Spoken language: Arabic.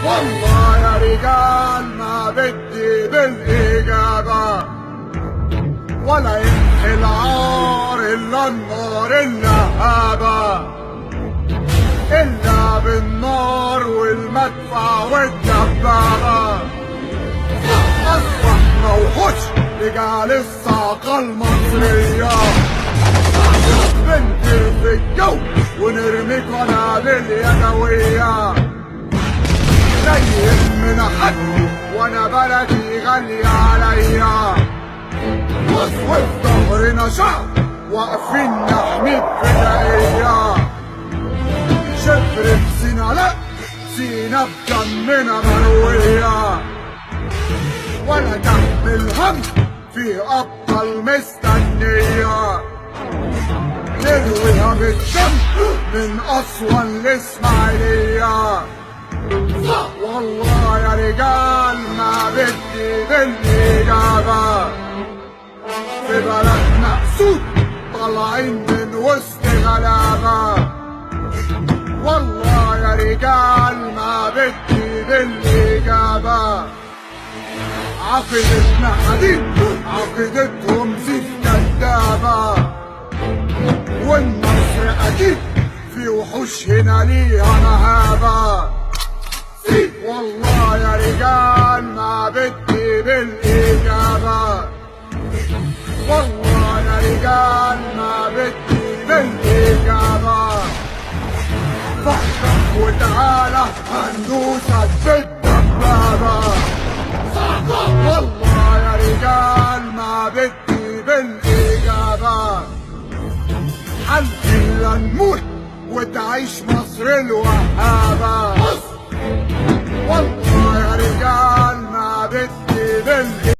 والله يا رجال ما بدي بالإجابة، ولا يمحي العار إلا النار اللهابة، إلا بالنار والمدفع والدبابة. أصبحنا وحوش رجال الصاقة المصرية، بنطير في الجو ونرمي قنابل يدوية. لا يهمنا حد وانا بلدي غالية عليا، وفي ظهرنا شعب واقفين نحمي بفدائية. شبر بسينا لا سينا بدمنا مروية، ولا تحمل هم في أبطال مستنية. نرويها بالدم من أسوان لإسماعيلية. والله يا رجال ما بدي بالإجابة، في بلدنا أسود طالعين من وسط غلابة. والله يا رجال ما بدي بالإجابة، عقيدتنا حديد عقيدتهم زيت كدابة. والنصر أكيد في وحوش هنا ليها مهابة. والله يا رجال ما بدي بالإجابة، والله يا رجال ما بدي بالإجابة. فكر وتعالى هندوسك بالدبابة. والله يا رجال ما بدي بالإجابة، حل إلا نموت وتعيش مصر الوهابة.